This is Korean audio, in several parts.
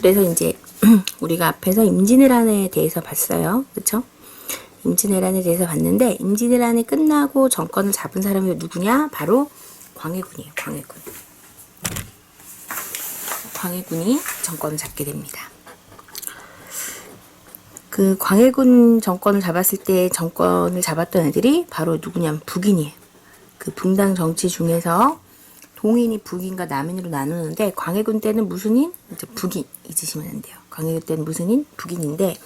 그래서 이제 우리가 앞에서 임진왜란에 대해서 봤어요. 그쵸? 임진왜란에 대해서 봤는데 임진왜란이 끝나고 정권을 잡은 사람이 누구냐? 바로 광해군이에요. 광해군. 광해군이 정권을 잡게 됩니다. 그 광해군 정권을 잡았을 때 정권을 잡았던 애들이 바로 누구냐면 북인이에요. 그 분당 정치 중에서 동인이 북인과 남인으로 나누는데 광해군 때는 무슨 인? 이제 북인 잊으시면 안 돼요. 광해군 때는 무슨 인? 북인인데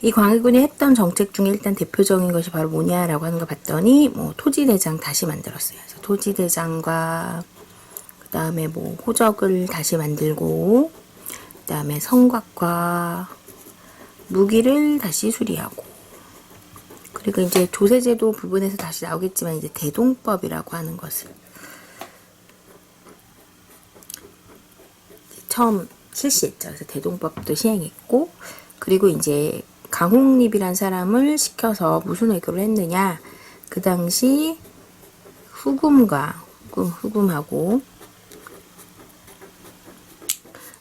이 광해군이 했던 정책 중에 일단 대표적인 것이 바로 뭐냐라고 하는 거 봤더니 뭐 토지대장 다시 만들었어요. 그래서 토지대장과 그 다음에 뭐 호적을 다시 만들고 그 다음에 성곽과 무기를 다시 수리하고 그리고 이제 조세제도 부분에서 다시 나오겠지만 이제 대동법이라고 하는 것을 처음 실시했죠. 그래서 대동법도 시행했고 그리고 이제 강홍립이란 사람을 시켜서 무슨 외교를 했느냐 그 당시 후금하고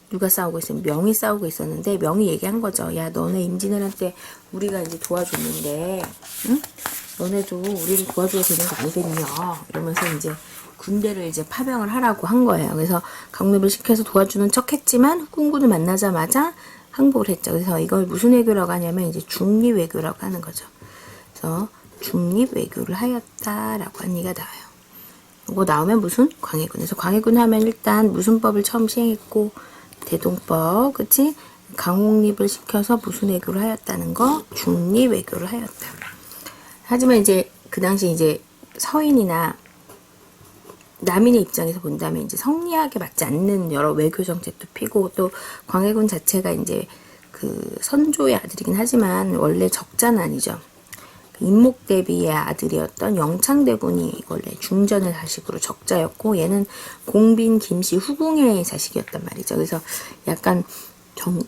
누가 싸우고 있으면 명이 싸우고 있었는데 명이 얘기한 거죠. 야 너네 임진왜란 때 우리가 이제 도와줬는데 응? 너네도 우리를 도와줘야 되는 거 아니겠냐 이러면서 이제 군대를 이제 파병을 하라고 한 거예요. 그래서 강립을 시켜서 도와주는 척 했지만 후금군을 만나자마자 항복을 했죠. 그래서 이걸 무슨 외교라고 하냐면 이제 중립 외교라고 하는 거죠. 그래서 중립 외교를 하였다라고 한 얘기가 나와요. 이거 나오면 무슨? 광해군에서 광해군 하면 일단 무슨 법을 처음 시행했고 대동법, 그치? 강홍립을 시켜서 무슨 외교를 하였다는 거? 중립 외교를 하였다. 하지만 이제 그 당시 이제 서인이나 남인의 입장에서 본다면 이제 성리학에 맞지 않는 여러 외교 정책도 피고 또 광해군 자체가 이제 그 선조의 아들이긴 하지만 원래 적자는 아니죠. 인목대비의 아들이었던 영창대군이 원래 중전의 자식으로 적자였고 얘는 공빈 김씨 후궁의 자식이었단 말이죠. 그래서 약간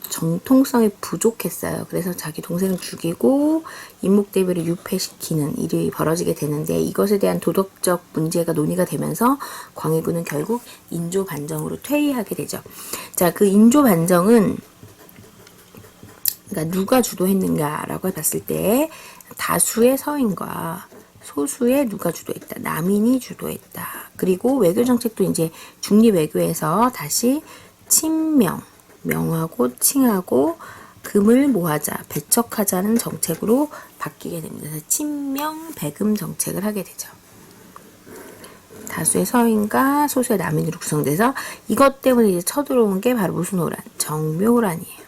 정통성이 부족했어요. 그래서 자기 동생을 죽이고 인목대비를 유폐시키는 일이 벌어지게 되는데 이것에 대한 도덕적 문제가 논의가 되면서 광해군은 결국 인조반정으로 퇴위하게 되죠. 자, 그 인조반정은 그러니까 누가 주도했는가라고 봤을 때 다수의 서인과 소수의 누가 주도했다. 남인이 주도했다. 그리고 외교 정책도 이제 중립 외교에서 다시 명하고 칭하고 금을 모아자, 배척하자는 정책으로 바뀌게 됩니다. 그래서 친명, 배금 정책을 하게 되죠. 다수의 서인과 소수의 남인으로 구성돼서 이것 때문에 이제 쳐들어온 게 바로 무슨 호란? 정묘호란이에요.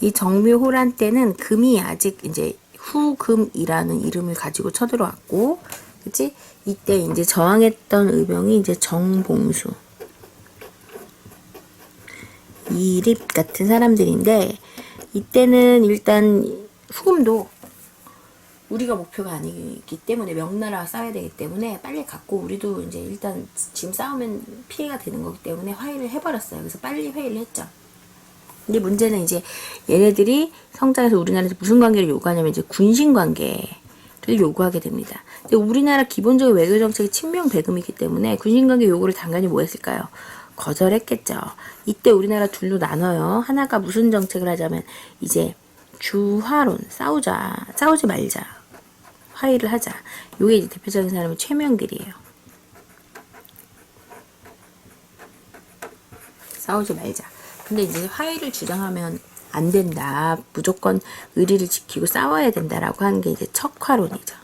이 정묘호란 때는 금이 아직 이제 후금이라는 이름을 가지고 쳐들어왔고, 그치? 이때 이제 저항했던 의병이 이제 정봉수, 이립 같은 사람들인데, 이때는 일단 후금도 우리가 목표가 아니기 때문에 명나라와 싸워야 되기 때문에 빨리 갖고 우리도 이제 일단 지금 싸우면 피해가 되는 거기 때문에 화해를 해버렸어요. 그래서 빨리 회의를 했죠. 근데 문제는 이제 얘네들이 성장해서 우리나라에서 무슨 관계를 요구하냐면 이제 군신 관계를 요구하게 됩니다. 근데 우리나라 기본적인 외교 정책이 친명 배금이기 때문에 군신 관계 요구를 당연히 뭐 했을까요? 거절했겠죠. 이때 우리나라 둘로 나눠요. 하나가 무슨 정책을 하자면 이제 주화론, 싸우지 말자, 화해를 하자. 요게 이제 대표적인 사람이 최명길이에요. 싸우지 말자. 근데 이제 화해를 주장하면 안 된다. 무조건 의리를 지키고 싸워야 된다라고 하는 게 이제 척화론이죠.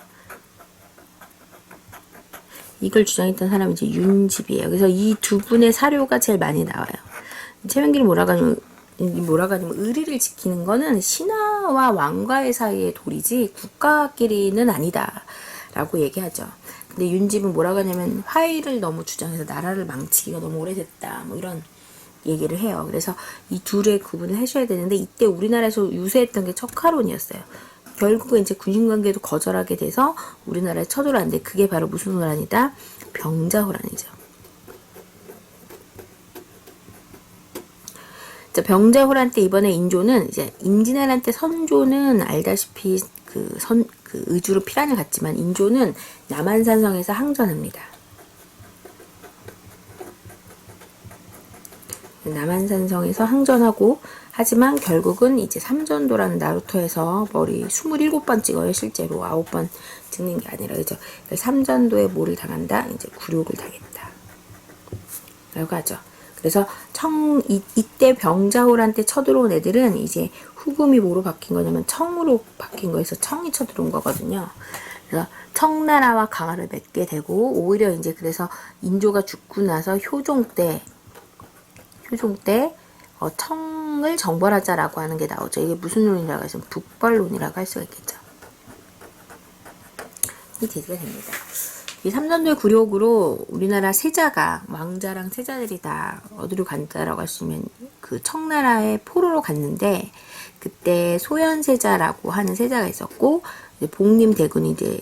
이걸 주장했던 사람이 이제 윤집이에요. 그래서 이 두 분의 사료가 제일 많이 나와요. 최명길이 뭐라고 하냐면 의리를 지키는 거는 신하와 왕과의 사이의 도리지 국가끼리는 아니다라고 얘기하죠. 근데 윤집은 뭐라고 하냐면 화해를 너무 주장해서 나라를 망치기가 너무 오래됐다. 뭐 이런 얘기를 해요. 그래서 이 둘의 구분을 하셔야 되는데 이때 우리나라에서 유세했던 게 척화론이었어요. 결국은 이제 군신관계도 거절하게 돼서 우리나라에 쳐들어왔는데 그게 바로 무슨 호란이다? 병자호란이죠. 자, 병자호란 때 이번에 인조는 이제 임진왜란 때 선조는 알다시피 그 의주로 피란을 갔지만 인조는 남한산성에서 항전합니다. 남한산성에서 항전하고 하지만 결국은 이제 삼전도라는 나루토에서 머리 27번 찍어요. 실제로 9번 찍는 게 아니라 그죠. 삼전도에 뭐를 당한다? 이제 굴욕을 당했다 라고 하죠. 그래서 이때 병자호란때 쳐들어온 애들은 이제 후금이 뭐로 바뀐 거냐면 청으로 바뀐 거에서 청이 쳐들어온 거거든요. 그래서 청나라와 강화를 맺게 되고 오히려 이제 그래서 인조가 죽고 나서 효종 때 청을 정벌하자라고 하는 게 나오죠. 이게 무슨 논이라고 하시면 북벌론이라고 할 수가 있겠죠. 이 제기가 됩니다. 이 삼전도의 굴욕으로 우리나라 세자가 왕자랑 세자들이 다 어디로 간다라고 하시면 그 청나라의 포로로 갔는데 그때 소현세자라고 하는 세자가 있었고 이제 복림대군이 이제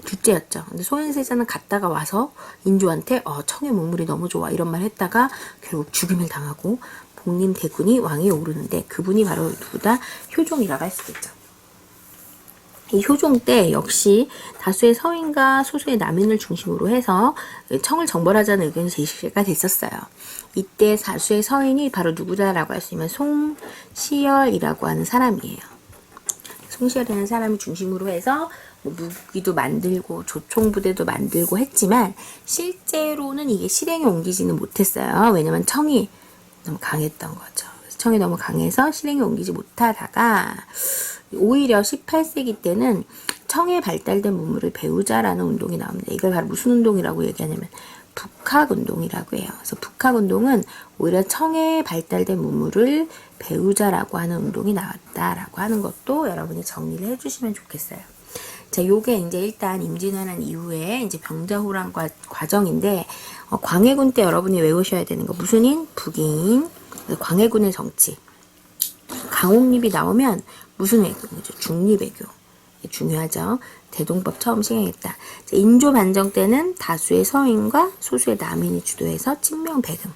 둘째였죠. 근데 소현세자는 갔다가 와서 인조한테 청의 문물이 너무 좋아 이런 말 했다가 결국 죽임을 당하고 복림대군이 왕위에 오르는데 그분이 바로 누구다? 효종이라고 할 수도 있죠. 이 효종 때 역시 다수의 서인과 소수의 남인을 중심으로 해서 청을 정벌하자는 의견이 제시가 됐었어요. 이때 다수의 서인이 바로 누구다라고 할 수 있으면 송시열이라고 하는 사람이에요. 송시열이라는 사람이 중심으로 해서 무기도 만들고 조총부대도 만들고 했지만 실제로는 이게 실행에 옮기지는 못했어요. 왜냐면 청이 너무 강했던 거죠. 청이 너무 강해서 실행에 옮기지 못하다가 오히려 18세기 때는 청에 발달된 문물을 배우자라는 운동이 나옵니다. 이걸 바로 무슨 운동이라고 얘기하냐면 북학운동이라고 해요. 그래서 북학운동은 오히려 청에 발달된 문물을 배우자라고 하는 운동이 나왔다라고 하는 것도 여러분이 정리를 해주시면 좋겠어요. 자, 요게 이제 일단 임진왜란 이후에 이제 병자호란 과정인데 광해군 때 여러분이 외우셔야 되는 거 무슨 인? 북인. 광해군의 정치. 강옥립이 나오면 무슨 외교죠? 중립외교. 중요하죠. 대동법 처음 시행했다. 인조 반정 때는 다수의 서인과 소수의 남인이 주도해서 친명배금.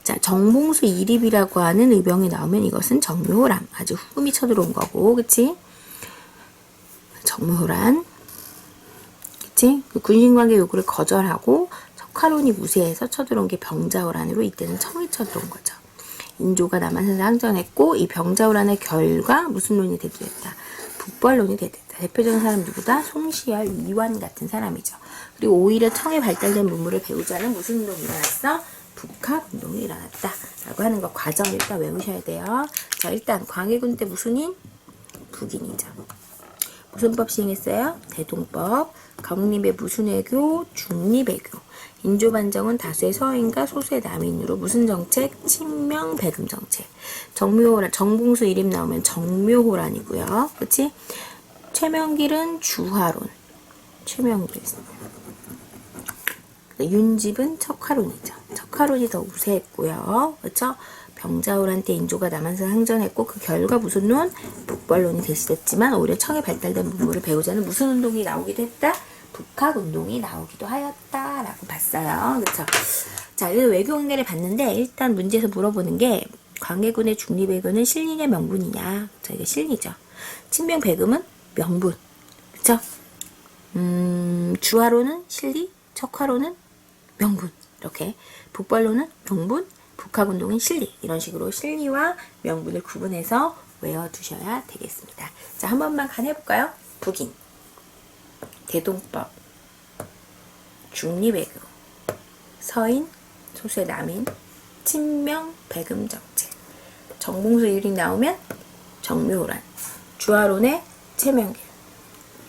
자, 정봉수 이립이라고 하는 의병이 나오면 이것은 정묘호란. 아주 후금이 쳐들어온 거고, 그치? 정묘호란. 그치? 그 군신관계 요구를 거절하고 석화론이 무세해서 쳐들어온 게 병자호란으로 이때는 청이 쳐들어온 거죠. 인조가 남한산에서 항전했고 이 병자호란의 결과 무슨 론이 대두했다? 북벌론이 대두했다. 대표적인 사람 누구다? 송시열, 이완 같은 사람이죠. 그리고 오히려 청에 발달된 문물을 배우자는 무슨 운동이 일어났어? 북학운동이 일어났다 라고 하는 거 과정을 일단 외우셔야 돼요. 자, 일단 광해군 때 무슨 인? 북인이죠. 무슨 법 시행했어요? 대동법. 강림의 무슨 외교? 중립외교. 인조반정은 다수의 서인과 소수의 남인으로 무슨 정책? 친명배금 정책. 정묘호란, 정봉수 이름 나오면 정묘호란이고요. 그치? 최명길은 주화론. 최명길. 윤집은 척화론이죠. 척화론이 더 우세했고요. 그쵸? 병자호란 때 인조가 남한산 항전했고 그 결과 무슨 론? 북벌론이 대시됐지만 오히려 청에 발달된 문물을 배우자는 무슨 운동이 나오기도 했다? 북학운동이 나오기도 하였다라고 봤어요. 그렇죠? 자, 여기서 외교관계를 봤는데 일단 문제에서 물어보는 게 광해군의 중립외교는 실리냐 명분이냐? 자, 이게 실리죠. 친명배금은 명분. 그렇죠? 주화로는 실리, 척화로는 명분. 이렇게 북벌로는 명분, 북학운동은 실리. 이런 식으로 실리와 명분을 구분해서 외워두셔야 되겠습니다. 자, 한 번만 간해볼까요? 북인, 대동법, 중립외교, 서인, 소수의 남인, 친명, 배금 정책. 정봉수 이름이 나오면 정묘호란, 주화론의 최명길,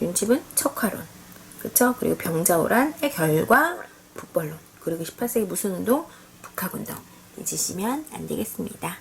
윤집은 척화론, 그쵸? 그리고 병자호란의 결과 북벌론, 그리고 18세기 무슨 운동? 북학운동. 잊으시면 안 되겠습니다.